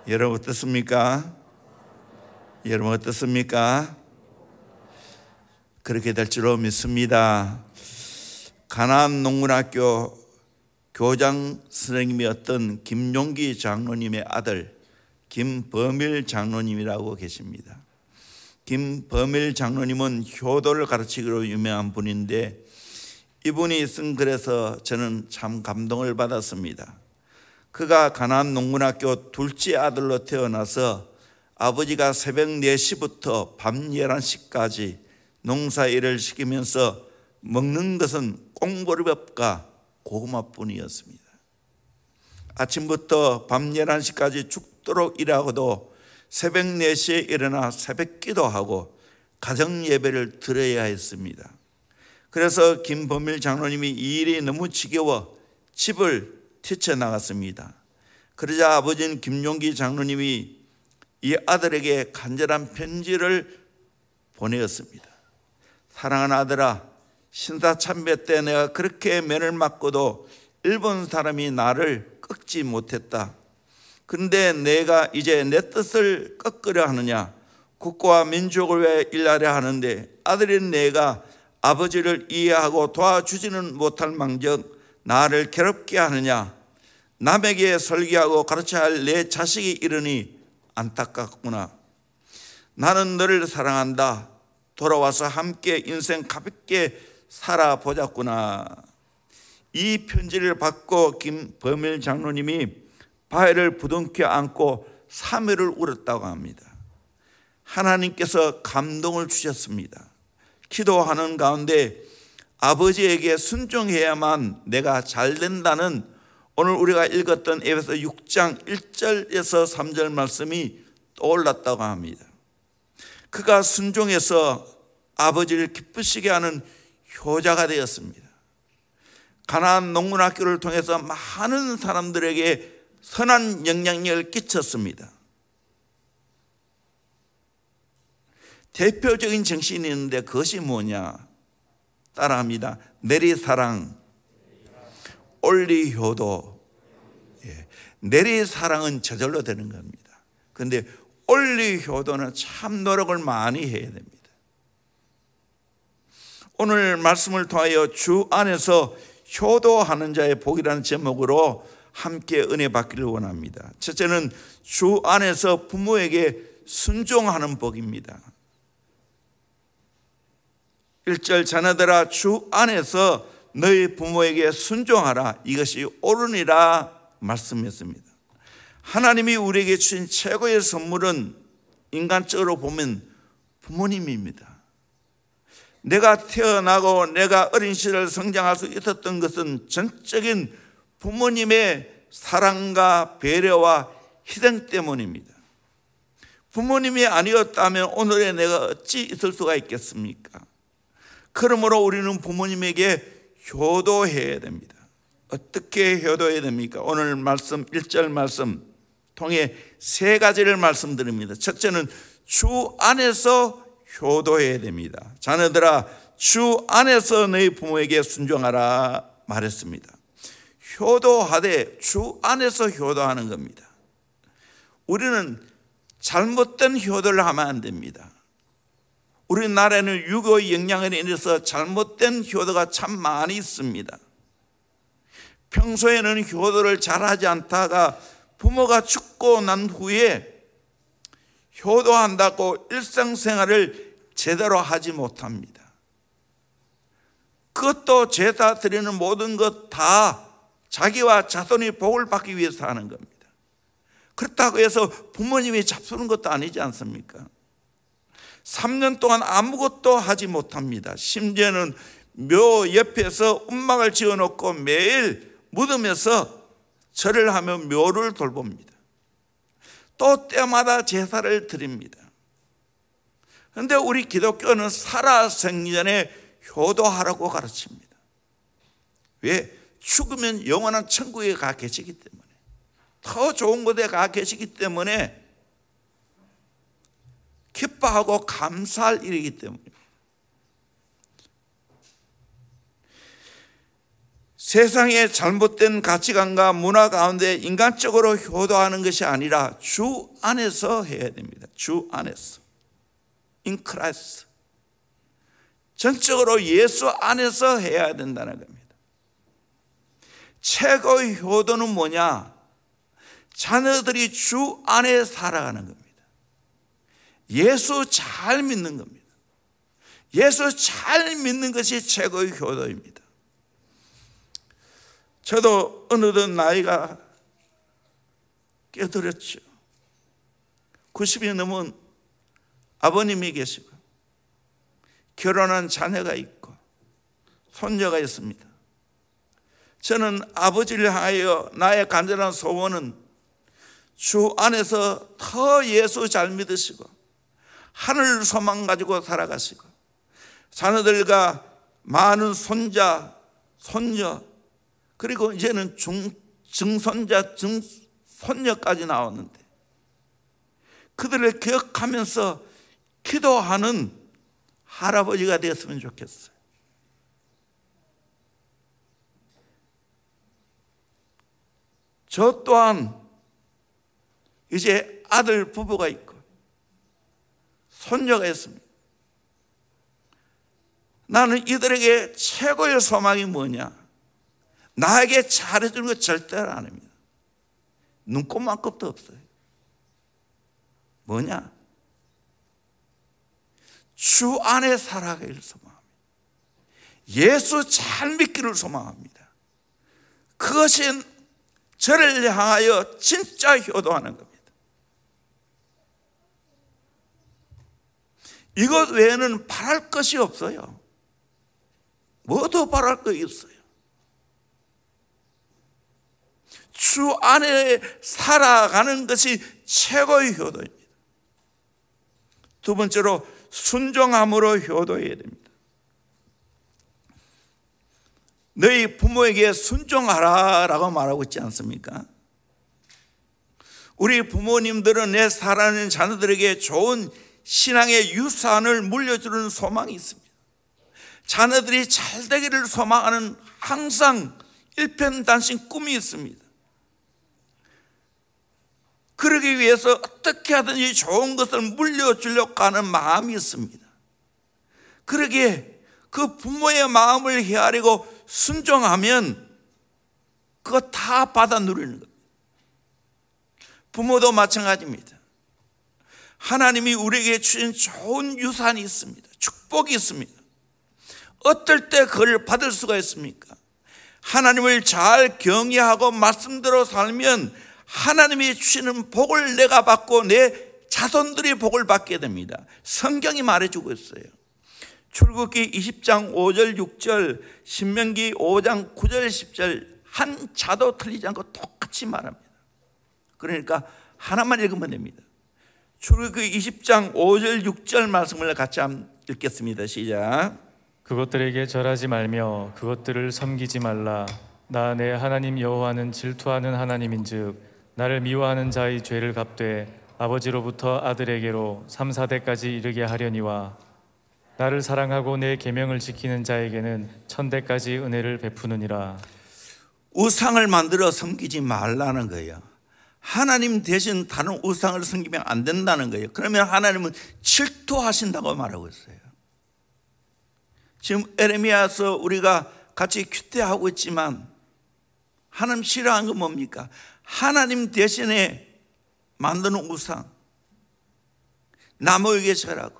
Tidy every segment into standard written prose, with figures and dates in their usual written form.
여러분 어떻습니까? 여러분 어떻습니까? 그렇게 될 줄로 믿습니다. 가나안 농문학교 교장 선생님이었던 김용기 장로님의 아들 김범일 장로님이라고 계십니다. 김범일 장로님은 효도를 가르치기로 유명한 분인데 이분이 쓴 글에서 저는 참 감동을 받았습니다. 그가 가나안 농문학교 둘째 아들로 태어나서 아버지가 새벽 4시부터 밤 11시까지 농사일을 시키면서 먹는 것은 꽁보리밥과 고구마뿐이었습니다. 아침부터 밤 11시까지 죽도록 일하고도 새벽 4시에 일어나 새벽 기도하고 가정 예배를 드려야 했습니다. 그래서 김범일 장로님이 이 일이 너무 지겨워 집을 뛰쳐나갔습니다. 그러자 아버지는 김용기 장로님이 이 아들에게 간절한 편지를 보내었습니다. 사랑하는 아들아, 신사참배 때 내가 그렇게 매를 맞고도 일본 사람이 나를 꺾지 못했다. 그런데 내가 이제 내 뜻을 꺾으려 하느냐? 국가와 민족을 위해 일하려 하는데 아들인 내가 아버지를 이해하고 도와주지는 못할 망정 나를 괴롭게 하느냐? 남에게 설교하고 가르쳐야 할 내 자식이 이르니 안타깝구나. 나는 너를 사랑한다. 돌아와서 함께 인생 가볍게 살아보자꾸나. 이 편지를 받고 김범일 장로님이 바위를 부둥켜 안고 3일을 울었다고 합니다. 하나님께서 감동을 주셨습니다. 기도하는 가운데 아버지에게 순종해야만 내가 잘 된다는 오늘 우리가 읽었던 에베소 6장 1절에서 3절 말씀이 떠올랐다고 합니다. 그가 순종해서 아버지를 기쁘시게 하는 효자가 되었습니다. 가나안 농문학교를 통해서 많은 사람들에게 선한 영향력을 끼쳤습니다. 대표적인 정신이 있는데 그것이 뭐냐? 따라합니다. 내리사랑, 올리효도. 내리사랑은 저절로 되는 겁니다. 그런데 올리효도는 참 노력을 많이 해야 됩니다. 오늘 말씀을 통하여 주 안에서 효도하는 자의 복이라는 제목으로 함께 은혜 받기를 원합니다. 첫째는 주 안에서 부모에게 순종하는 복입니다. 1절 자녀들아 주 안에서 너희 부모에게 순종하라. 이것이 옳으니라 말씀했습니다. 하나님이 우리에게 주신 최고의 선물은 인간적으로 보면 부모님입니다. 내가 태어나고 내가 어린 시절 성장할 수 있었던 것은 전적인 부모님의 사랑과 배려와 희생 때문입니다. 부모님이 아니었다면 오늘의 내가 어찌 있을 수가 있겠습니까? 그러므로 우리는 부모님에게 효도해야 됩니다. 어떻게 효도해야 됩니까? 오늘 말씀 1절 말씀 통해 3가지를 말씀드립니다. 첫째는 주 안에서 효도해야 됩니다. 자녀들아 주 안에서 너희 부모에게 순종하라 말했습니다. 효도하되 주 안에서 효도하는 겁니다. 우리는 잘못된 효도를 하면 안 됩니다. 우리나라에는 유교의 영향을 인해서 잘못된 효도가 참 많이 있습니다. 평소에는 효도를 잘하지 않다가 부모가 죽고 난 후에 효도한다고 일상생활을 제대로 하지 못합니다. 그것도 제사 드리는 모든 것 다 자기와 자손이 복을 받기 위해서 하는 겁니다. 그렇다고 해서 부모님이 잡수는 것도 아니지 않습니까? 3년 동안 아무것도 하지 못합니다. 심지어는 묘 옆에서 움막을 지어놓고 매일 무덤에서 절을 하며 묘를 돌봅니다. 또 때마다 제사를 드립니다. 그런데 우리 기독교는 살아생전에 효도하라고 가르칩니다. 왜? 죽으면 영원한 천국에 가 계시기 때문에, 더 좋은 곳에 가 계시기 때문에, 기뻐하고 감사할 일이기 때문에. 세상의 잘못된 가치관과 문화 가운데 인간적으로 효도하는 것이 아니라 주 안에서 해야 됩니다. 주 안에서. In Christ. 전적으로 예수 안에서 해야 된다는 겁니다. 최고의 효도는 뭐냐? 자녀들이 주 안에 살아가는 겁니다. 예수 잘 믿는 겁니다. 예수 잘 믿는 것이 최고의 효도입니다. 저도 어느덧 나이가 껴들었죠. 90이 넘은 아버님이 계시고 결혼한 자녀가 있고 손녀가 있습니다. 저는 아버지를 향하여 나의 간절한 소원은 주 안에서 더 예수 잘 믿으시고 하늘 소망 가지고 살아가시고 자녀들과 많은 손자, 손녀, 그리고 이제는 증손자, 증손녀까지 나왔는데 그들을 기억하면서 기도하는 할아버지가 되었으면 좋겠어요. 저 또한 이제 아들 부부가 있고 손녀가 있습니다. 나는 이들에게 최고의 소망이 뭐냐? 나에게 잘해주는 거 절대로 안 합니다. 눈꼽만큼도 없어요. 뭐냐? 주 안에 살아가기를 소망합니다. 예수 잘 믿기를 소망합니다. 그것이 저를 향하여 진짜 효도하는 겁니다. 이것 외에는 바랄 것이 없어요. 뭐도 바랄 것이 없어요. 주 안에 살아가는 것이 최고의 효도입니다. 두 번째로 순종함으로 효도해야 됩니다. 너희 부모에게 순종하라라고 말하고 있지 않습니까? 우리 부모님들은 내 사랑하는 자녀들에게 좋은 신앙의 유산을 물려주는 소망이 있습니다. 자녀들이 잘 되기를 소망하는 항상 일편단심 꿈이 있습니다. 그러기 위해서 어떻게 하든지 좋은 것을 물려주려고 하는 마음이 있습니다. 그러기에 그 부모의 마음을 헤아리고 순종하면 그거 다 받아 누리는 겁니다. 부모도 마찬가지입니다. 하나님이 우리에게 주신 좋은 유산이 있습니다. 축복이 있습니다. 어떨 때 그걸 받을 수가 있습니까? 하나님을 잘 경외하고 말씀대로 살면 하나님이 주시는 복을 내가 받고 내 자손들이 복을 받게 됩니다. 성경이 말해주고 있어요. 출애굽기 20장 5절 6절, 신명기 5장 9절 10절 한 자도 틀리지 않고 똑같이 말합니다. 그러니까 하나만 읽으면 됩니다. 출애굽기 20장 5절 6절 말씀을 같이 한번 읽겠습니다. 시작. 그것들에게 절하지 말며 그것들을 섬기지 말라. 나 내 하나님 여호와는 질투하는 하나님인즉 나를 미워하는 자의 죄를 갚되 아버지로부터 아들에게로 3, 4대까지 이르게 하려니와 나를 사랑하고 내 계명을 지키는 자에게는 1000대까지 은혜를 베푸느니라. 우상을 만들어 섬기지 말라는 거예요. 하나님 대신 다른 우상을 섬기면 안 된다는 거예요. 그러면 하나님은 질투하신다고 말하고 있어요. 지금 에레미야서 우리가 같이 큐티하고 있지만 하나님 싫어하는 건 뭡니까? 하나님 대신에 만드는 우상, 나무에게 절하고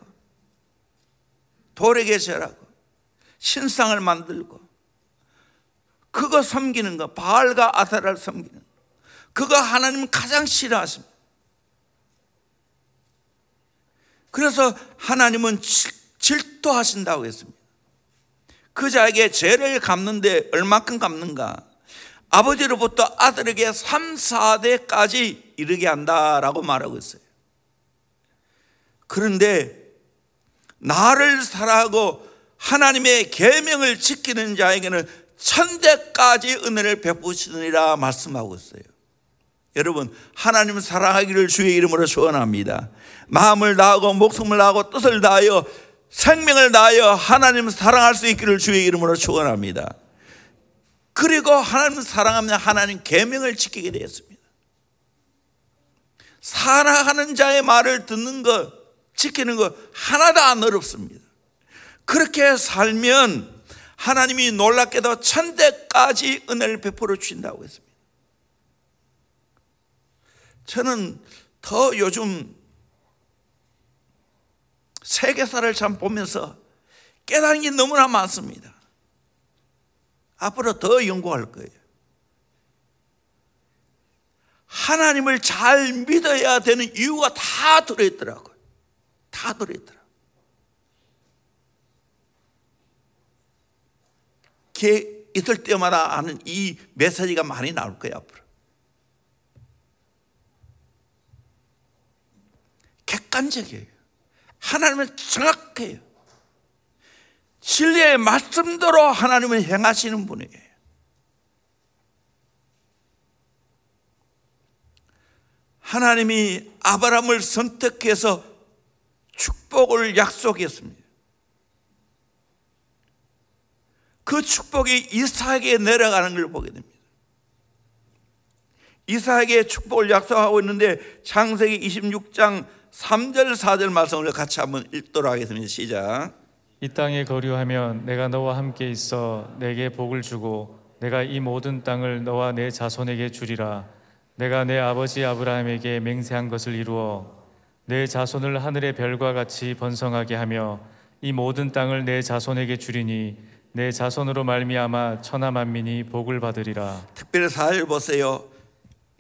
돌에게 절하고 신상을 만들고 그거 섬기는 거, 바알과 아세라를 섬기는 거, 그거 하나님은 가장 싫어하십니다. 그래서 하나님은 질투하신다고 했습니다. 그 자에게 죄를 갚는데 얼마큼 갚는가? 아버지로부터 아들에게 3, 4대까지 이르게 한다라고 말하고 있어요. 그런데 나를 사랑하고 하나님의 계명을 지키는 자에게는 1000대까지 은혜를 베푸시느니라 말씀하고 있어요. 여러분, 하나님 사랑하기를 주의 이름으로 축원합니다. 마음을 다하고 목숨을 다하고 뜻을 다하여 생명을 다하여 하나님 사랑할 수 있기를 주의 이름으로 축원합니다. 그리고 하나님을 사랑하며 하나님 계명을 지키게 되었습니다. 살아가는 자의 말을 듣는 것, 지키는 것 하나도 안 어렵습니다. 그렇게 살면 하나님이 놀랍게도 천대까지 은혜를 베풀어 주신다고 했습니다. 저는 더 요즘 세계사를 참 보면서 깨달은 게 너무나 많습니다. 앞으로 더 연구할 거예요. 하나님을 잘 믿어야 되는 이유가 다 들어있더라고요. 다 들어있더라고요. 기회 있을 때마다 아는 이 메시지가 많이 나올 거예요. 앞으로 객관적이에요. 하나님은 정확해요. 진리의 말씀대로 하나님을 행하시는 분이에요. 하나님이 아브라함을 선택해서 축복을 약속했습니다. 그 축복이 이삭에게 내려가는 걸 보게 됩니다. 이삭에게 축복을 약속하고 있는데 창세기 26장 3절 4절 말씀을 같이 한번 읽도록 하겠습니다. 시작. 이 땅에 거류하면 내가 너와 함께 있어 내게 복을 주고 내가 이 모든 땅을 너와 내 자손에게 주리라. 내가 내 아버지 아브라함에게 맹세한 것을 이루어 내 자손을 하늘의 별과 같이 번성하게 하며 이 모든 땅을 내 자손에게 주리니 내 자손으로 말미암아 천하 만민이 복을 받으리라. 특별히 4절 보세요.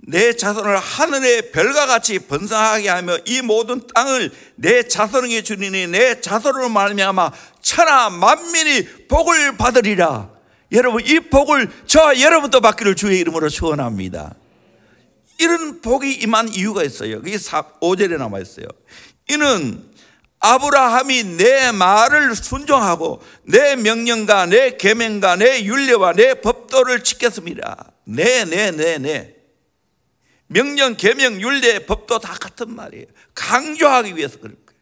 내 자손을 하늘의 별과 같이 번성하게 하며 이 모든 땅을 내 자손에게 주리니 내 자손으로 말미암아 천하 만민이 복을 받으리라. 여러분, 이 복을 저와 여러분도 받기를 주의 이름으로 축원합니다. 이런 복이 임한 이유가 있어요. 그게 5절에 남아 있어요. 이는 아브라함이 내 말을 순종하고 내 명령과 내 계명과 내 율례와 내 법도를 지켰습니다. 네. 명령, 계명, 율례, 법도 다 같은 말이에요. 강조하기 위해서 그런 거예요.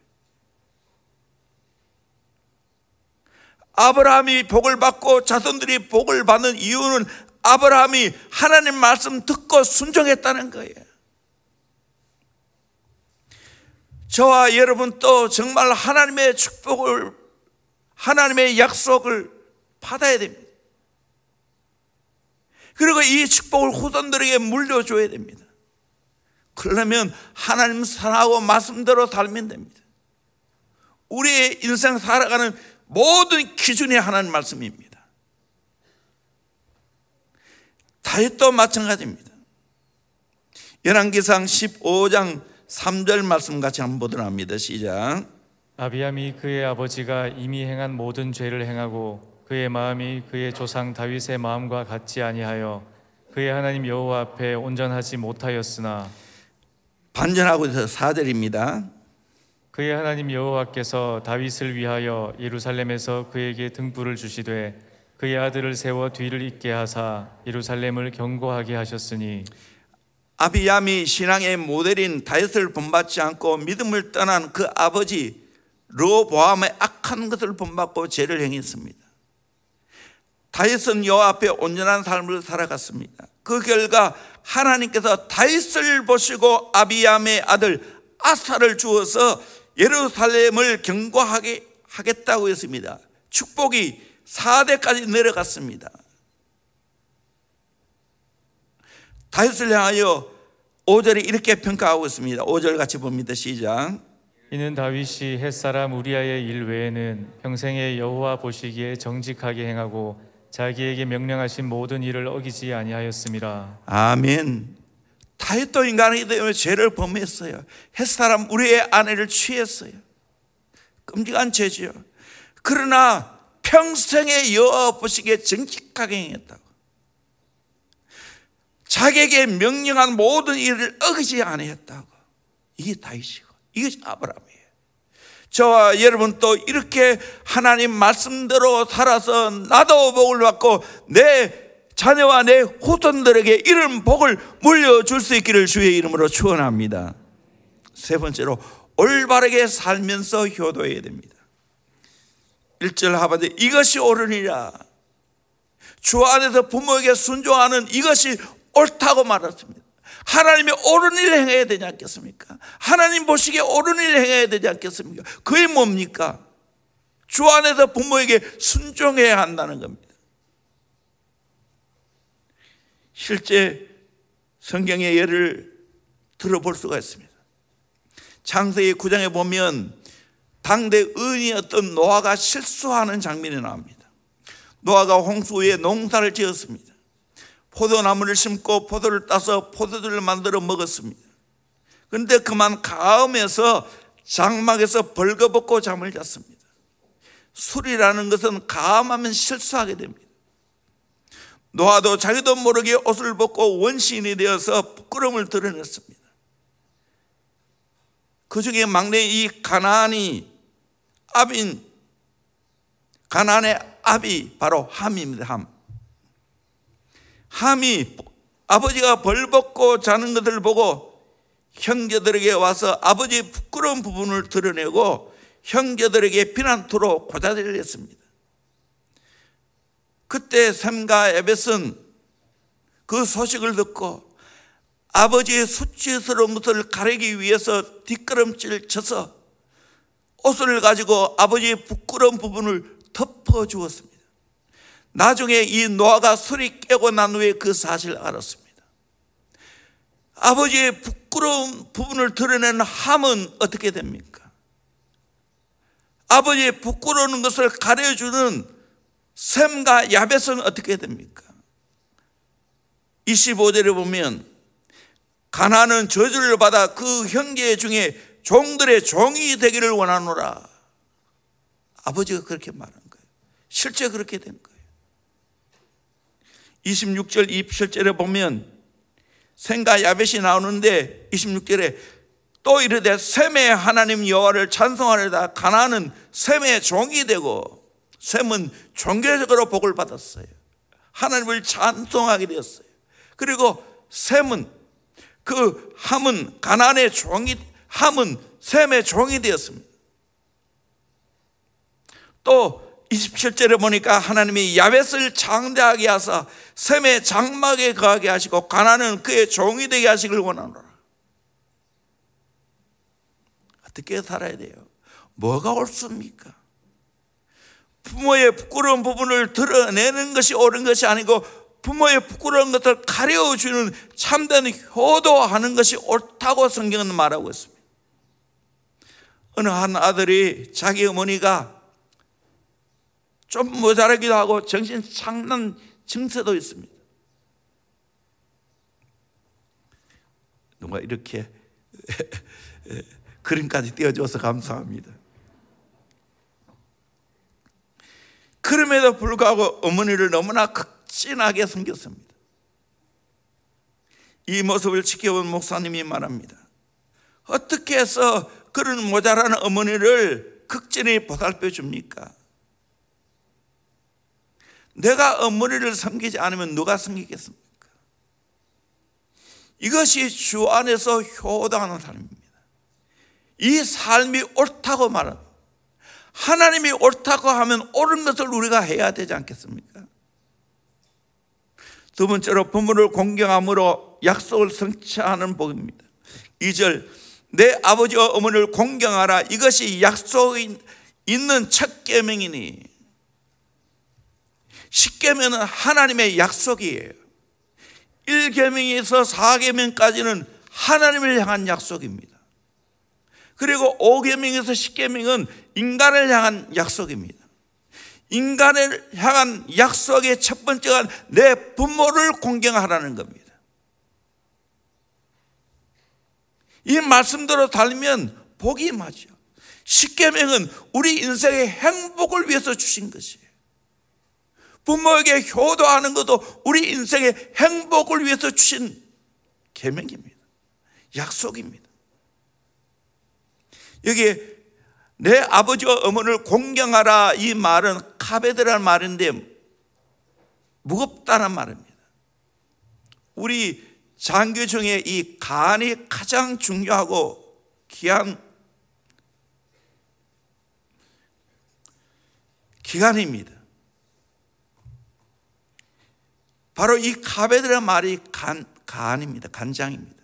아브라함이 복을 받고 자손들이 복을 받는 이유는 아브라함이 하나님 말씀 듣고 순종했다는 거예요. 저와 여러분도 정말 하나님의 축복을, 하나님의 약속을 받아야 됩니다. 그리고 이 축복을 후손들에게 물려줘야 됩니다. 그러려면 하나님 사랑하고 말씀대로 살면 됩니다. 우리의 인생 살아가는 모든 기준이 하나님 말씀입니다. 다윗도 마찬가지입니다. 열왕기상 15장 3절 말씀 같이 한번 보도록 합니다. 시작. 아비암이 그의 아버지가 이미 행한 모든 죄를 행하고 그의 마음이 그의 조상 다윗의 마음과 같지 아니하여 그의 하나님 여호와 앞에 온전하지 못하였으나 반전하고 있어서 4절입니다. 그의 하나님 여호와께서 다윗을 위하여 예루살렘에서 그에게 등불을 주시되 그의 아들을 세워 뒤를 잇게 하사 예루살렘을 견고하게 하셨으니 아비암이 신앙의 모델인 다윗을 본받지 않고 믿음을 떠난 그 아버지 르호보암의 악한 것을 본받고 죄를 행했습니다. 다윗은 여호와 앞에 온전한 삶을 살아갔습니다. 그 결과 하나님께서 다윗을 보시고 아비암의 아들 아사를 주어서 예루살렘을 견고하게 하겠다고 했습니다. 축복이 4대까지 내려갔습니다. 다윗을 향하여 5절에 이렇게 평가하고 있습니다. 5절 같이 봅니다. 시작. 이는 다윗이 햇사람 우리아의 일 외에는 평생에 여호와 보시기에 정직하게 행하고 자기에게 명령하신 모든 일을 어기지 아니하였음이라. 아멘. 다윗도 인간이기 때문에 죄를 범했어요. 햇사람 우리의 아내를 취했어요. 끔찍한 죄지요. 그러나 평생에 여호와 보시기에 정직하게 행했다고. 자기에게 명령한 모든 일을 어기지 아니했다고. 이게 다윗이고 이게 아브라함이에요. 저와 여러분도 이렇게 하나님 말씀대로 살아서 나도 복을 받고 내 자녀와 내 후손들에게 이런 복을 물려줄 수 있기를 주의 이름으로 축원합니다. 세 번째로 올바르게 살면서 효도해야 됩니다. 1절 하반절에 이것이 옳으니라. 주 안에서 부모에게 순종하는 이것이 옳다고 말했습니다. 하나님이 옳은 일을 행해야 되지 않겠습니까? 하나님 보시기에 옳은 일을 행해야 되지 않겠습니까? 그게 뭡니까? 주 안에서 부모에게 순종해야 한다는 겁니다. 실제 성경의 예를 들어볼 수가 있습니다. 창세기 9장에 보면 당대 의인이었던 노아가 실수하는 장면이 나옵니다. 노아가 홍수 위에 농사를 지었습니다. 포도나무를 심고 포도를 따서 포도주를 만들어 먹었습니다. 그런데 그만 가음에서 장막에서 벌거벗고 잠을 잤습니다. 술이라는 것은 가음하면 실수하게 됩니다. 노아도 자기도 모르게 옷을 벗고 원시인이 되어서 부끄러움을 드러냈습니다. 그 중에 막내 이 가나안의 압이 바로 함입니다. 함이 아버지가 벌벗고 자는 것을 보고 형제들에게 와서 아버지의 부끄러운 부분을 드러내고 형제들에게 비난토로 고자질을 했습니다. 그때 셈과 야벳은 그 소식을 듣고 아버지의 수치스러운 것을 가리기 위해서 뒷걸음질 쳐서 옷을 가지고 아버지의 부끄러운 부분을 덮어주었습니다. 나중에 이 노아가 술이 깨고 난 후에 그 사실을 알았습니다. 아버지의 부끄러운 부분을 드러내는 함은 어떻게 됩니까? 아버지의 부끄러운 것을 가려주는 셈과 야벳은 어떻게 됩니까? 25절에 보면 가나안은 저주를 받아 그 형제 중에 종들의 종이 되기를 원하노라. 아버지가 그렇게 말한 거예요. 실제 그렇게 된 거예요. 26절 27절에 보면 셈과 야벳이 나오는데 26절에 또 이르되 셈의 하나님 여호와를 찬송하려다 가나안은 셈의 종이 되고, 셈은 종교적으로 복을 받았어요. 하나님을 찬송하게 되었어요. 그리고 셈은 그 함은 가나안의 종이, 함은 셈의 종이 되었습니다. 또 27절에 보니까 하나님이 야벳을 장대하게 하사 셈의 장막에 거하게 하시고 가나안은 그의 종이 되게 하시길 원하노라. 어떻게 살아야 돼요? 뭐가 옳습니까? 부모의 부끄러운 부분을 드러내는 것이 옳은 것이 아니고 부모의 부끄러운 것을 가려주는 참된 효도하는 것이 옳다고 성경은 말하고 있습니다. 어느 한 아들이 자기 어머니가 좀 모자라기도 하고 정신 상난 증세도 있습니다. 누가 이렇게 그림까지 띄워줘서 감사합니다. 그럼에도 불구하고 어머니를 너무나 극진하게 섬겼습니다. 이 모습을 지켜본 목사님이 말합니다. 어떻게 해서 그런 모자란 어머니를 극진히 보살펴 줍니까? 내가 어머니를 섬기지 않으면 누가 섬기겠습니까? 이것이 주 안에서 효도하는 삶입니다. 이 삶이 옳다고 말합니다. 하나님이 옳다고 하면 옳은 것을 우리가 해야 되지 않겠습니까? 두 번째로 부모를 공경함으로 약속을 성취하는 복입니다. 2절 내 아버지와 어머니를 공경하라. 이것이 약속이 있는 첫 계명이니. 10계명은 하나님의 약속이에요. 1계명에서 4계명까지는 하나님을 향한 약속입니다. 그리고 5계명에서 10계명은 인간을 향한 약속입니다. 인간을 향한 약속의 첫 번째가 내 부모를 공경하라는 겁니다. 이 말씀대로 달면 복이 임하죠. 10계명은 우리 인생의 행복을 위해서 주신 것이에요. 부모에게 효도하는 것도 우리 인생의 행복을 위해서 주신 계명입니다. 약속입니다. 여기 내 아버지와 어머니를 공경하라, 이 말은 카베드라는 말인데 무겁다는 말입니다. 우리 장교 중에 이 간이 가장 중요하고 귀한 기간입니다. 바로 이 가베드라는 말이 가안입니다. 간장입니다.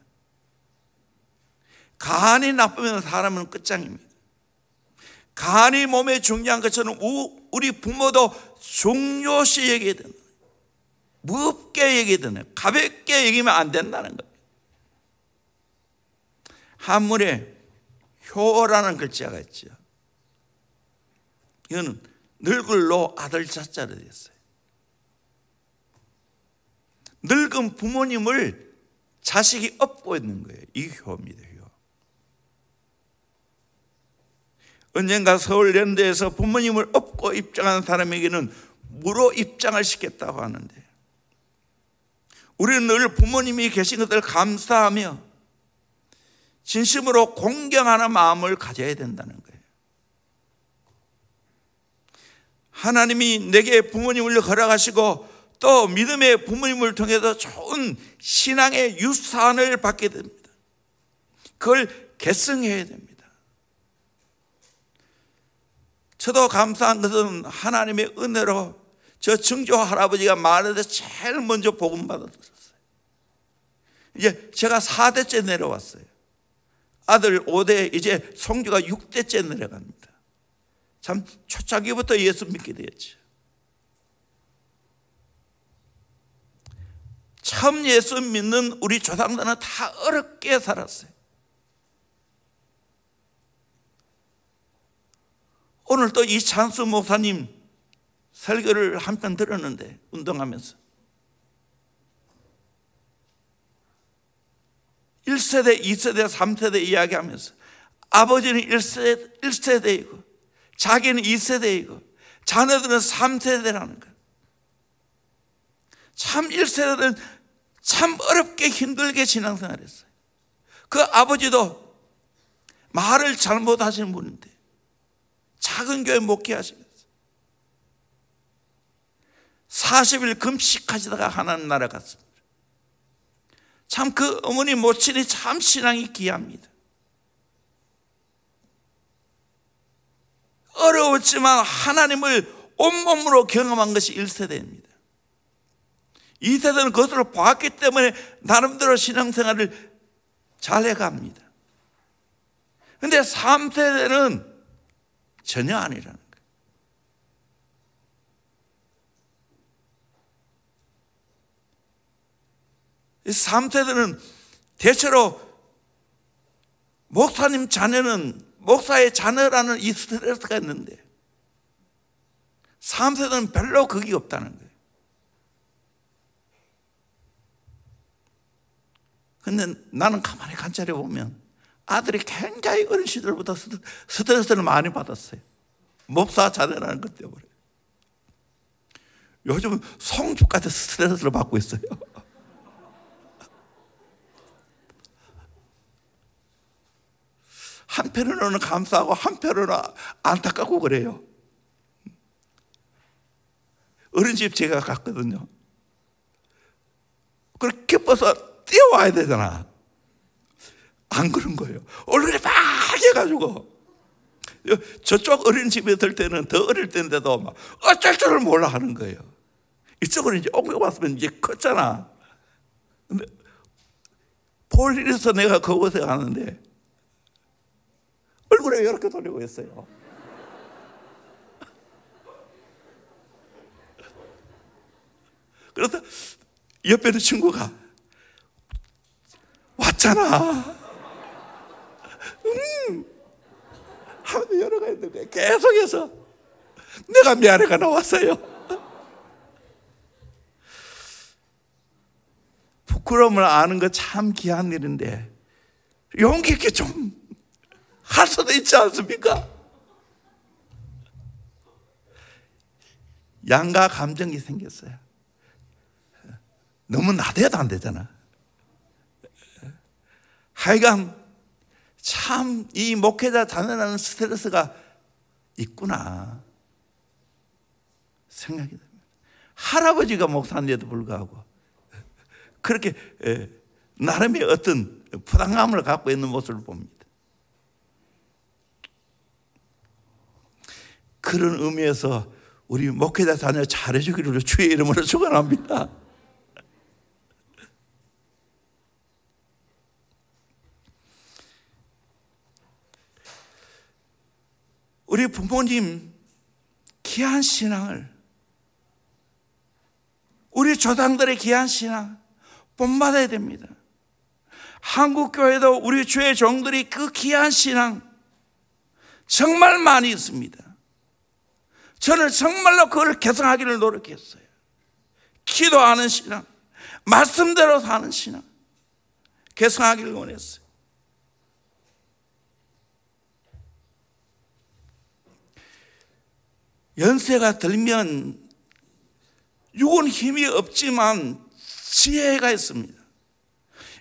가안이 나쁘면 사람은 끝장입니다. 가안이 몸에 중요한 것처럼 우리 부모도 중요시 여겨야 된다. 무겁게 여겨야 된다. 가볍게 여기면 안 된다는 겁니다. 한문에 효라는 글자가 있죠. 이거는 늙을로 아들 자자로 됐어요. 늙은 부모님을 자식이 업고 있는 거예요. 이 효입니다. 효. 언젠가 서울연대에서 부모님을 업고 입장한 사람에게는 무로 입장을 시켰다고 하는데, 우리는 늘 부모님이 계신 것을 감사하며 진심으로 공경하는 마음을 가져야 된다는 거예요. 하나님이 내게 부모님을 허락하시고 또 믿음의 부모님을 통해서 좋은 신앙의 유산을 받게 됩니다. 그걸 계승해야 됩니다. 저도 감사한 것은 하나님의 은혜로 저 증조 할아버지가 마을에서 제일 먼저 복음 받았어요. 이제 제가 4대째 내려왔어요. 아들 5대, 이제 성주가 6대째 내려갑니다. 참 초창기부터 예수 믿게 되었죠. 처음 예수 믿는 우리 조상들은 다 어렵게 살았어요. 오늘 또 이 찬수 목사님 설교를 한 편 들었는데, 운동하면서 1세대, 2세대, 3세대 이야기하면서 아버지는 1세대이고 자기는 2세대이고 자녀들은 3세대라는 거예요. 참 1세대는 참 어렵게 힘들게 신앙생활했어요. 그 아버지도 말을 잘못하시는 분인데 작은 교회 목회하시면서 40일 금식하시다가 하나님 나라 갔습니다. 참 그 어머니 모친이 참 신앙이 귀합니다. 어려웠지만 하나님을 온몸으로 경험한 것이 1세대입니다. 2세대는 그것을 봤기 때문에 나름대로 신앙생활을 잘 해갑니다. 그런데 3세대는 전혀 아니라는 거예요. 3세대는 대체로 목사님 자녀는 목사의 자녀라는 이 스트레스가 있는데 3세대는 별로 그게 없다는 거예요. 근데 나는 가만히 관찰해 보면 아들이 굉장히 어린 시절부터 스트레스를 많이 받았어요. 목사 자녀라는 것 때문에. 요즘은 성주까지 스트레스를 받고 있어요. 한편으로는 감사하고 한편으로는 안타깝고 그래요. 어린이집 제가 갔거든요. 그걸 기뻐서 뛰어와야 되잖아. 안 그런 거예요. 얼굴이 빨개가지고. 저쪽 어린이집에 있을 때는 더 어릴 때인데도 막 어쩔 줄을 몰라 하는 거예요. 이쪽으로 이제 옮겨왔으면 이제 컸잖아. 근데 볼 일에서 내가 그곳에 가는데 얼굴에 이렇게 돌리고 있어요. 그래서 옆에 있는 친구가 왔잖아. 하면서 여러 가지 있는 거예요. 계속해서 내가 미안해가 나왔어요. 부끄러움을 아는 거 참 귀한 일인데 용기 있게 좀 할 수도 있지 않습니까? 양가 감정이 생겼어요. 너무 나대도 안 되잖아. 하여간 참 이 목회자 자녀라는 스트레스가 있구나 생각이 듭니다. 할아버지가 목사인데도 불구하고 그렇게 나름의 어떤 부담감을 갖고 있는 모습을 봅니다. 그런 의미에서 우리 목회자 자녀 잘해주기를 주의 이름으로 축원합니다. 우리 부모님 귀한 신앙을, 우리 조상들의 귀한 신앙 본받아야 됩니다. 한국교회도 우리 주의 종들이 그 귀한 신앙 정말 많이 있습니다. 저는 정말로 그걸 개성하기를 노력했어요. 기도하는 신앙, 말씀대로 사는 신앙 개성하기를 원했어요. 연세가 들면 육은 힘이 없지만 지혜가 있습니다.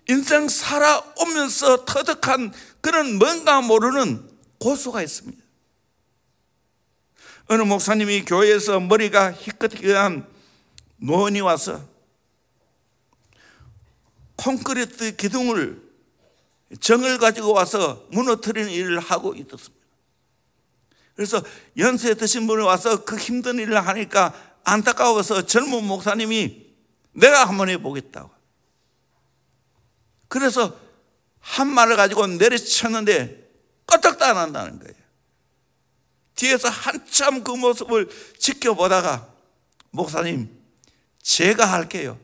인생 살아오면서 터득한 그런 뭔가 모르는 고수가 있습니다. 어느 목사님이 교회에서 머리가 희끗희끗한 노인이 와서 콘크리트 기둥을 정을 가지고 와서 무너뜨리는 일을 하고 있었습니다. 그래서 연세 드신 분이 와서 그 힘든 일을 하니까 안타까워서 젊은 목사님이 내가 한번 해보겠다고. 그래서 한 말을 가지고 내리쳤는데 끄떡도 안 한다는 거예요. 뒤에서 한참 그 모습을 지켜보다가 목사님 제가 할게요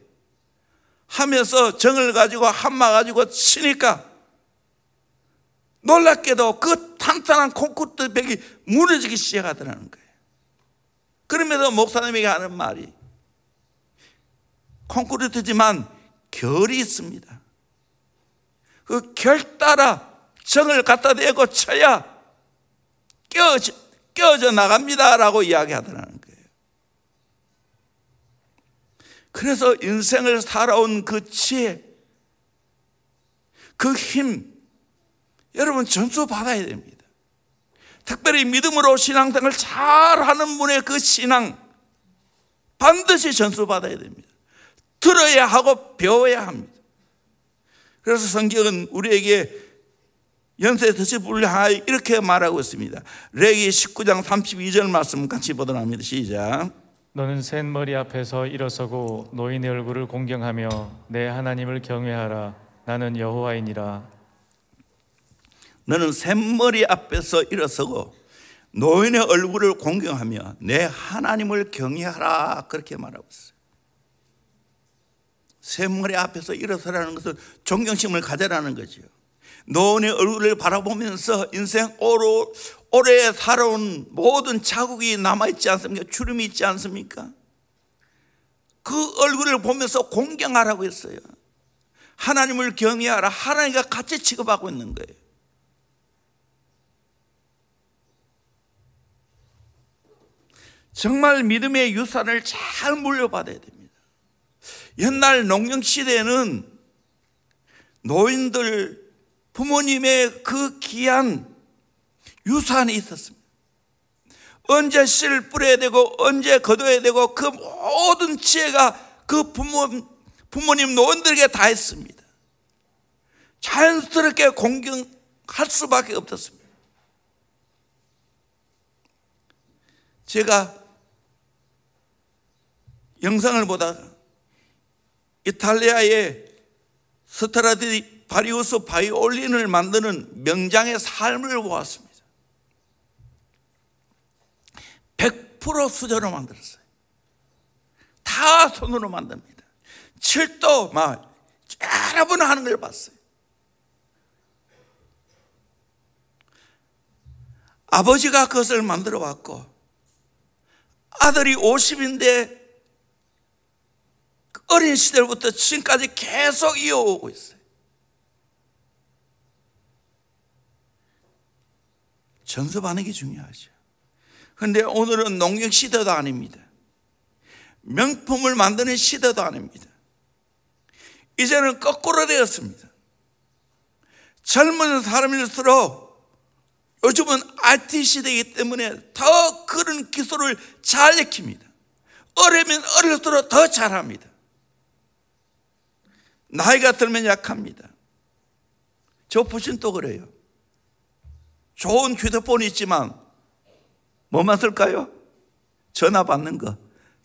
하면서 정을 가지고 한마 가지고 치니까 놀랍게도 그 탄탄한 콘크리트 벽이 무너지기 시작하더라는 거예요. 그러면서 목사님에게 하는 말이, 콘크리트지만 결이 있습니다. 그 결 따라 정을 갖다 대고 쳐야 깨어져 나갑니다 라고 이야기하더라는 거예요. 그래서 인생을 살아온 그 지혜, 그 힘, 여러분 전수 받아야 됩니다. 특별히 믿음으로 신앙생활을 잘하는 분의 그 신앙 반드시 전수 받아야 됩니다. 들어야 하고 배워야 합니다. 그래서 성경은 우리에게 연세 드신 분을 향하여 이렇게 말하고 있습니다. 레위기 19장 32절 말씀 같이 보도록 합니다. 시작. 너는 셋머리 앞에서 일어서고 노인의 얼굴을 공경하며 내 하나님을 경외하라. 나는 여호와이니라. 너는 셋머리 앞에서 일어서고 노인의 얼굴을 공경하며 내 하나님을 경외하라. 그렇게 말하고 있어요. 셋머리 앞에서 일어서라는 것은 존경심을 가져라는 거죠. 노인의 얼굴을 바라보면서 인생 오래 살아온 모든 자국이 남아있지 않습니까? 주름이 있지 않습니까? 그 얼굴을 보면서 공경하라고 했어요. 하나님을 경외하라. 하나님과 같이 취급하고 있는 거예요. 정말 믿음의 유산을 잘 물려받아야 됩니다. 옛날 농경시대에는 노인들, 부모님의 그 귀한 유산이 있었습니다. 언제 씨를 뿌려야 되고 언제 거둬야 되고 그 모든 지혜가 그 부모님 노인들에게 다 있습니다. 자연스럽게 공경할 수밖에 없었습니다. 제가 영상을 보다가 이탈리아의 스트라디 바리우스 바이올린을 만드는 명장의 삶을 보았습니다. 100% 수저로 만들었어요. 다 손으로 만듭니다. 칠도 막 여러 번 하는 걸 봤어요. 아버지가 그것을 만들어 왔고 아들이 50인데 어린 시절부터 지금까지 계속 이어오고 있어요. 전수받는 게 중요하죠. 그런데 오늘은 농경 시대도 아닙니다. 명품을 만드는 시대도 아닙니다. 이제는 거꾸로 되었습니다. 젊은 사람일수록 요즘은 IT 시대이기 때문에 더 그런 기술을 잘 익힙니다. 어리면 어릴수록 더 잘합니다. 나이가 들면 약합니다. 저 부신도 그래요. 좋은 휴대폰이 있지만 뭐만 쓸까요? 전화 받는 거.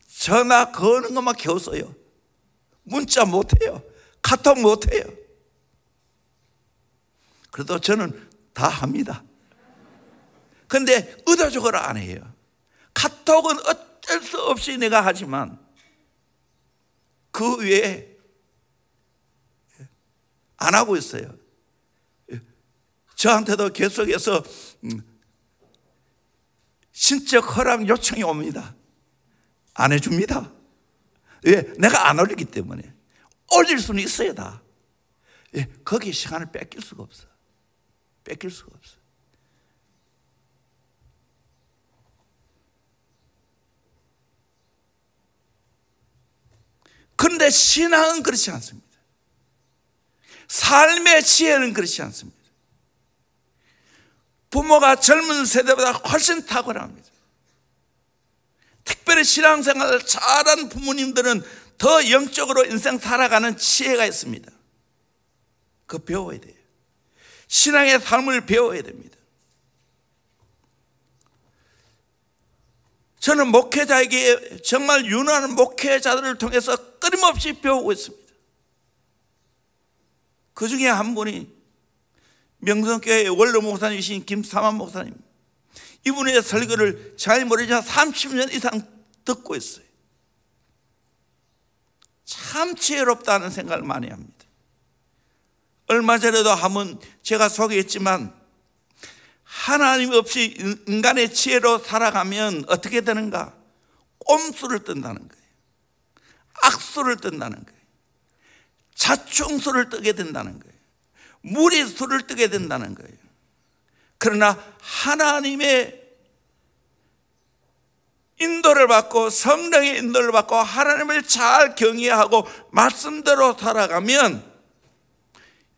전화 거는 것만 겨우 써요. 문자 못해요. 카톡 못해요. 그래도 저는 다 합니다. 근데 의도적으로 안 해요. 카톡은 어쩔 수 없이 내가 하지만 그 외에 안 하고 있어요. 저한테도 계속해서 신적 허락 요청이 옵니다. 안 해줍니다. 왜? 내가 안 올리기 때문에. 올릴 수는 있어요, 다. 거기에 시간을 뺏길 수가 없어. 뺏길 수가 없어. 그런데 신앙은 그렇지 않습니다. 삶의 지혜는 그렇지 않습니다. 부모가 젊은 세대보다 훨씬 탁월합니다. 특별히 신앙생활을 잘한 부모님들은 더 영적으로 인생 살아가는 지혜가 있습니다. 그거 배워야 돼요. 신앙의 삶을 배워야 됩니다. 저는 목회자에게 정말 유능한 목회자들을 통해서 끊임없이 배우고 있습니다. 그 중에 한 분이 명성교회 원로 목사님이신 김삼환 목사님. 이분의 설교를 잘 모르지만 30년 이상 듣고 있어요. 참 지혜롭다는 생각을 많이 합니다. 얼마 전에도 한번 제가 소개했지만 하나님 없이 인간의 지혜로 살아가면 어떻게 되는가? 꼼수를 뜬다는 거예요. 악수를 뜬다는 거예요. 자충수를 뜨게 된다는 거예요. 무리수를 뜨게 된다는 거예요. 그러나 하나님의 인도를 받고 성령의 인도를 받고 하나님을 잘 경외하고 말씀대로 살아가면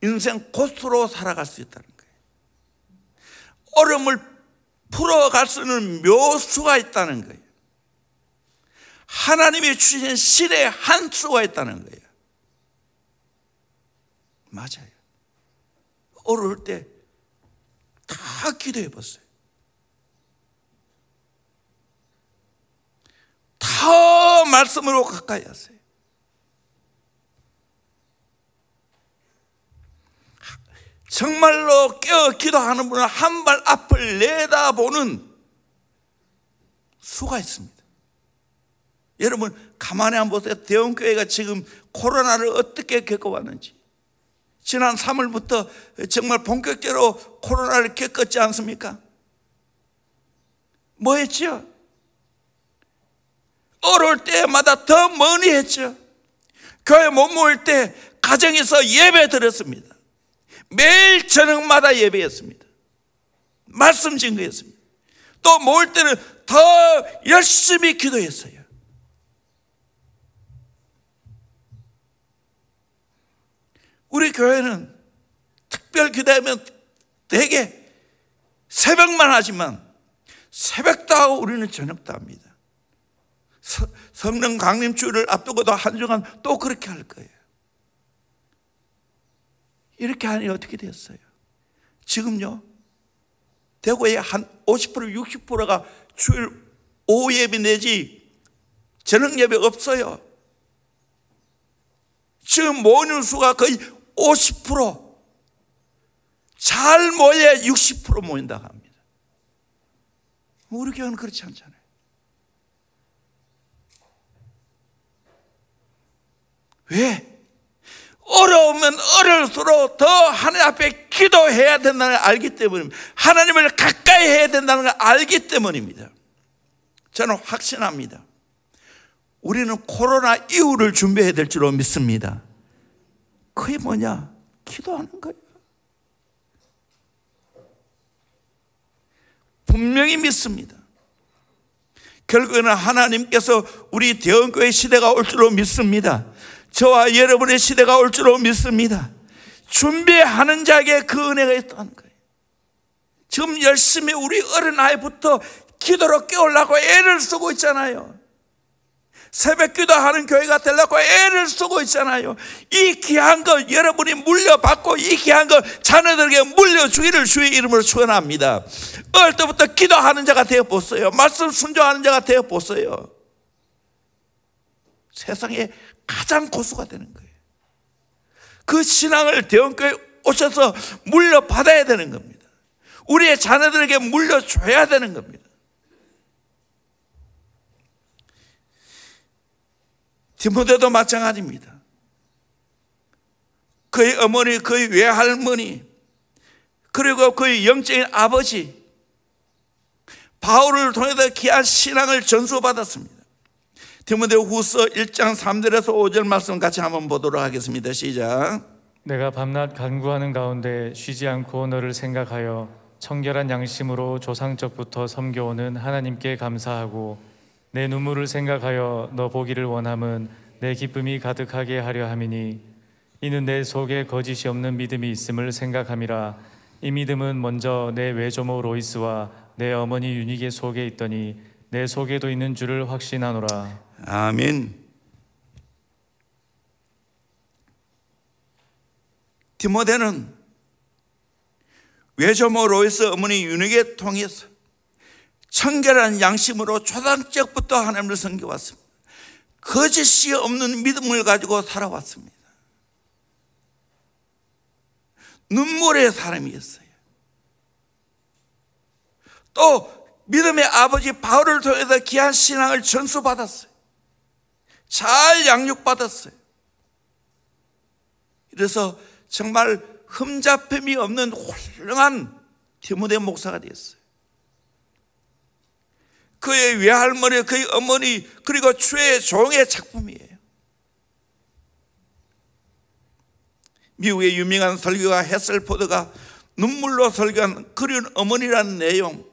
인생 고수로 살아갈 수 있다는 거예요. 어려움을 풀어갈 수 있는 묘수가 있다는 거예요. 하나님이 주신 신의 한 수가 있다는 거예요. 맞아요. 어려울 때 다 기도해 봤어요. 다 말씀으로 가까이 하세요. 정말로 깨어 기도하는 분은 한 발 앞을 내다보는 수가 있습니다. 여러분 가만히 한번 보세요. 대원교회가 지금 코로나를 어떻게 겪어왔는지. 지난 3월부터 정말 본격적으로 코로나를 겪었지 않습니까? 뭐 했죠? 어려울 때마다 더 많이 했죠. 교회 못 모일 때 가정에서 예배 드렸습니다. 매일 저녁마다 예배했습니다. 말씀 증거했습니다. 또 모일 때는 더 열심히 기도했어요. 우리 교회는 특별 기도하면 되게 새벽만 하지만 새벽도 하고 우리는 저녁도 합니다. 성령 강림주를 앞두고도 한 주간 또 그렇게 할 거예요. 이렇게 하니 어떻게 됐어요? 지금요 대구에 한 50% 60%가 주일 오후 예배 내지 저녁 예배 없어요. 지금 모이는 수가 거의 50%, 잘 모여야 60% 모인다고 합니다. 우리 교회는 그렇지 않잖아요. 왜? 어려우면 어려울수록 더 하나님 앞에 기도해야 된다는 걸 알기 때문입니다. 하나님을 가까이 해야 된다는 걸 알기 때문입니다. 저는 확신합니다. 우리는 코로나 이후를 준비해야 될 줄로 믿습니다. 그게 뭐냐? 기도하는 거예요. 분명히 믿습니다. 결국에는 하나님께서 우리 대원교회 시대가 올 줄로 믿습니다. 저와 여러분의 시대가 올 줄로 믿습니다. 준비하는 자에게 그 은혜가 있다는 거예요. 지금 열심히 우리 어린 나이부터 기도로 깨우려고 애를 쓰고 있잖아요. 새벽 기도하는 교회가 되려고 애를 쓰고 있잖아요. 이 귀한 것 여러분이 물려받고 이 귀한 것 자녀들에게 물려주기를 주의 이름으로 축원합니다. 어릴 때부터 기도하는 자가 되어보세요. 말씀 순종하는 자가 되어보세요. 세상에 가장 고수가 되는 거예요. 그 신앙을 대원교회에 오셔서 물려받아야 되는 겁니다. 우리의 자녀들에게 물려줘야 되는 겁니다. 디모데도 마찬가지입니다. 그의 어머니, 그의 외할머니, 그리고 그의 영적인 아버지 바울을 통해서 귀한 신앙을 전수받았습니다. 디모데후서 1장 3절에서 5절 말씀 같이 한번 보도록 하겠습니다. 시작. 내가 밤낮 간구하는 가운데 쉬지 않고 너를 생각하여 청결한 양심으로 조상적부터 섬겨오는 하나님께 감사하고 내 눈물을 생각하여 너 보기를 원함은 내 기쁨이 가득하게 하려 함이니 이는 내 속에 거짓이 없는 믿음이 있음을 생각함이라. 이 믿음은 먼저 내 외조모 로이스와 내 어머니 유니게 속에 있더니 내 속에도 있는 줄을 확신하노라. 아멘. 디모데는 외조모 로이스 어머니 유니게 통해서 청결한 양심으로 초등학교부터 하나님을 섬겨왔습니다. 거짓이 없는 믿음을 가지고 살아왔습니다. 눈물의 사람이었어요. 또 믿음의 아버지 바울을 통해서 귀한 신앙을 전수받았어요. 잘 양육받았어요. 그래서 정말 흠잡힘이 없는 훌륭한 디모데 목사가 되었어요. 그의 외할머니, 그의 어머니, 그리고 주의 종의 작품이에요. 미국의 유명한 설교가 해셀포드가 눈물로 설교한 그리운 어머니라는 내용,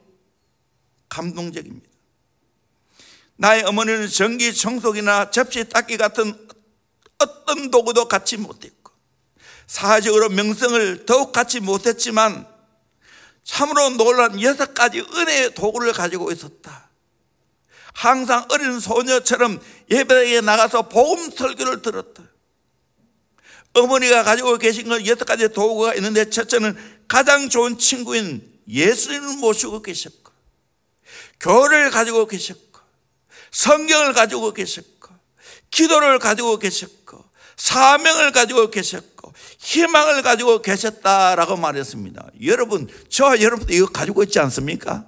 감동적입니다. 나의 어머니는 전기 청소기나 접시 닦기 같은 어떤 도구도 갖지 못했고 사회적으로 명성을 더욱 갖지 못했지만 참으로 놀라운 6가지 은혜의 도구를 가지고 있었다. 항상 어린 소녀처럼 예배에 나가서 복음 설교를 들었다. 어머니가 가지고 계신 건 6가지 도구가 있는데, 첫째는 가장 좋은 친구인 예수님을 모시고 계셨고, 교회를 가지고 계셨고, 성경을 가지고 계셨고, 기도를 가지고 계셨고, 사명을 가지고 계셨고, 희망을 가지고 계셨다라고 말했습니다. 여러분, 저와 여러분도 이거 가지고 있지 않습니까?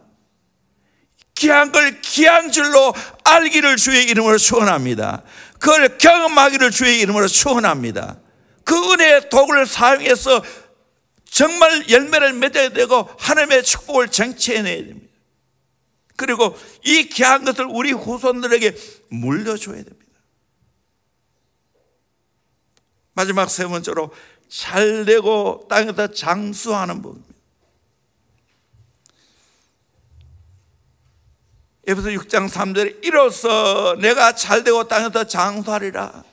귀한 걸 귀한 줄로 알기를 주의 이름으로 축원합니다. 그걸 경험하기를 주의 이름으로 축원합니다. 그 은혜의 도구를 사용해서 정말 열매를 맺어야 되고 하나님의 축복을 쟁취해내야 됩니다. 그리고 이 귀한 것을 우리 후손들에게 물려줘야 됩니다. 마지막 세 번째로 잘되고 땅에서 장수하는 법입니다. 에베소 6장 3절에 이로써 내가 잘되고 땅에서 장수하리라.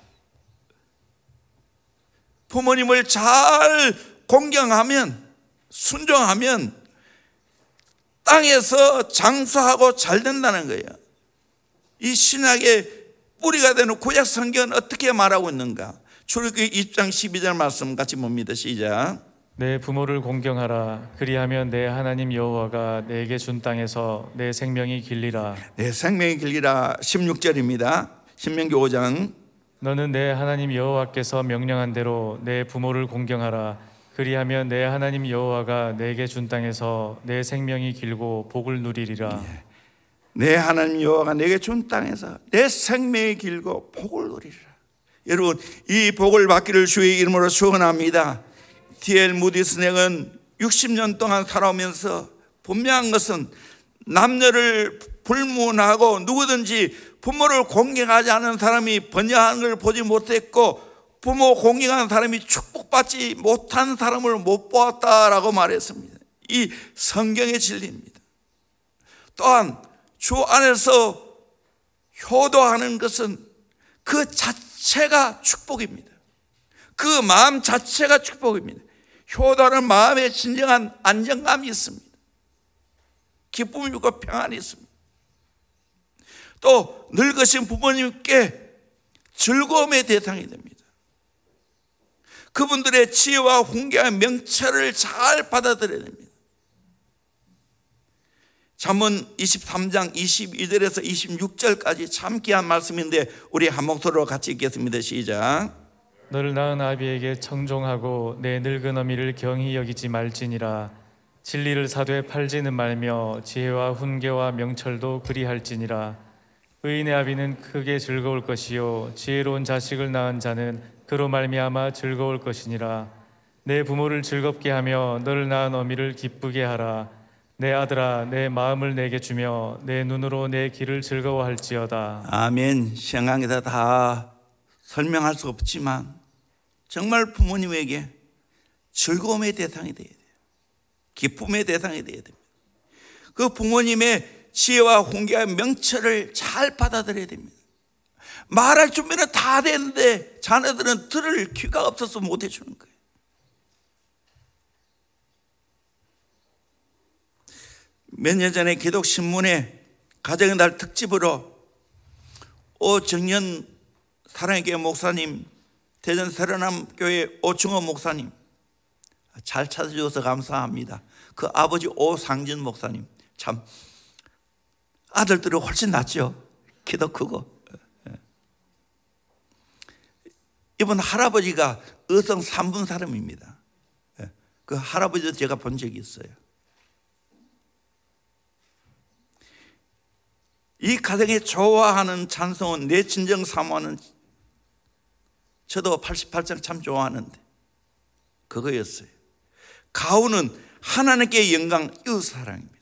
부모님을 잘 공경하면, 순종하면 땅에서 장수하고 잘 된다는 거예요. 이 신학의 뿌리가 되는 구약 성경은 어떻게 말하고 있는가? 출애굽기 20장 12절 말씀 같이 봅니다. 시작. 내 부모를 공경하라. 그리하면 내 하나님 여호와가 내게 준 땅에서 내 생명이 길리라. 내 생명이 길리라. 16절입니다. 신명기 5장. 너는 내 하나님 여호와께서 명령한 대로 내 부모를 공경하라. 그리하면 내 하나님 여호와가 내게 준 땅에서 내 생명이 길고 복을 누리리라. 내 하나님 여호와가 내게 준 땅에서 내 생명이 길고 복을 누리리라. 여러분, 이 복을 받기를 주의 이름으로 축원합니다. D.L. 무디 스낵은 60년 동안 살아오면서 분명한 것은 남녀를 불문하고 누구든지 부모를 공경하지 않은 사람이 번영하는 걸 보지 못했고 부모 공경하는 사람이 축복받지 못한 사람을 못 보았다라고 말했습니다. 이 성경의 진리입니다. 또한 주 안에서 효도하는 것은 그 자체가 축복입니다. 그 마음 자체가 축복입니다. 효도하는 마음에 진정한 안정감이 있습니다. 기쁨이 있고 평안이 있습니다. 또 늙으신 부모님께 즐거움의 대상이 됩니다. 그분들의 지혜와 훈계와 명철을 잘 받아들여야 됩니다. 잠언 23장 22절에서 26절까지 참 귀한 말씀인데 우리 한 목소리로 같이 읽겠습니다. 시작. 너를 낳은 아비에게 청종하고 내 늙은 어미를 경히 여기지 말지니라. 진리를 사되 팔지는 말며 지혜와 훈계와 명철도 그리할지니라. 의인의 아비는 크게 즐거울 것이요 지혜로운 자식을 낳은 자는 그로 말미암아 즐거울 것이니라. 내 부모를 즐겁게 하며 너를 낳은 어미를 기쁘게 하라. 내 아들아, 내 마음을 내게 주며 내 눈으로 내 길을 즐거워할지어다. 아멘. 시간에다 다 설명할 수 없지만 정말 부모님에게 즐거움의 대상이 되어야 돼요. 기쁨의 대상이 되어야 됩니다. 그 부모님의 지혜와 훈계와 명철을 잘 받아들여야 됩니다. 말할 준비는 다 됐는데 자녀들은 들을 귀가 없어서 못 해주는 거예요. 몇 년 전에 기독신문에 가정의 날 특집으로 오정연 사랑의 교회 목사님, 대전 새로남교회 오충호 목사님 잘 찾아주셔서 감사합니다. 그 아버지 오상진 목사님 참 아들들이 훨씬 낫죠. 키도 크고. 이번 할아버지가 의성 3분 사람입니다. 그 할아버지도 제가 본 적이 있어요. 이 가정에 좋아하는 찬송은 내 진정 사모하는, 저도 88장 참 좋아하는데 그거였어요. 가훈은 하나님께 영광, 이웃 사랑입니다.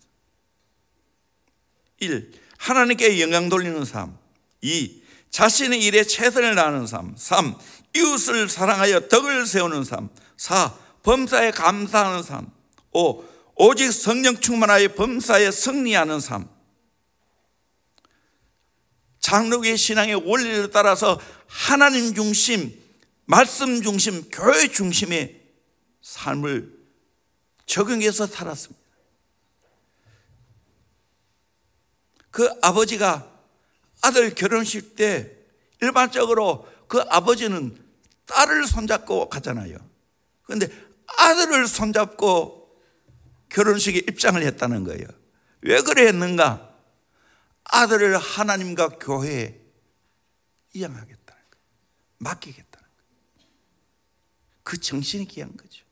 1. 하나님께 영광 돌리는 삶. 2. 자신의 일에 최선을 다하는 삶. 3. 이웃을 사랑하여 덕을 세우는 삶. 4. 범사에 감사하는 삶. 5. 오직 성령 충만하여 범사에 승리하는 삶. 장로교회 신앙의 원리를 따라서 하나님 중심, 말씀 중심, 교회 중심의 삶을 적용해서 살았습니다. 그 아버지가 아들 결혼식 때 일반적으로 그 아버지는 딸을 손잡고 가잖아요. 그런데 아들을 손잡고 결혼식에 입장을 했다는 거예요. 왜 그래 했는가? 아들을 하나님과 교회에 이양하겠다는 거예요. 맡기겠다는 거예요. 그 정신이 귀한 거죠.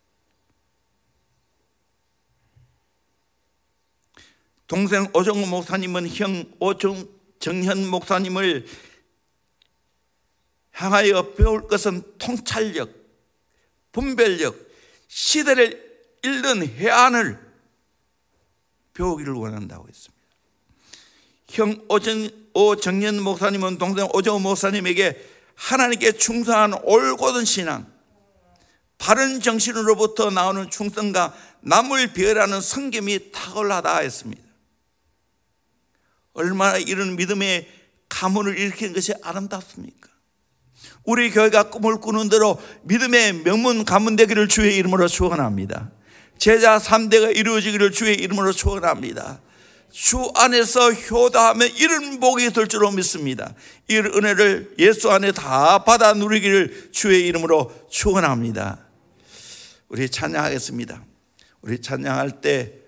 동생 오정호 목사님은 형 오정현 목사님을 향하여 배울 것은 통찰력, 분별력, 시대를 읽는 해안을 배우기를 원한다고 했습니다. 형 오정현 목사님은 동생 오정호 목사님에게 하나님께 충성한 올곧은 신앙, 바른 정신으로부터 나오는 충성과 남을 배려하는 성김이 탁월하다 했습니다. 얼마나 이런 믿음의 가문을 일으키는 것이 아름답습니까? 우리 교회가 꿈을 꾸는 대로 믿음의 명문 가문 되기를 주의 이름으로 축원합니다. 제자 3대가 이루어지기를 주의 이름으로 축원합니다. 주 안에서 효도하면 이런 복이 있을 줄로 믿습니다. 이 은혜를 예수 안에 다 받아 누리기를 주의 이름으로 축원합니다. 우리 찬양하겠습니다. 우리 찬양할 때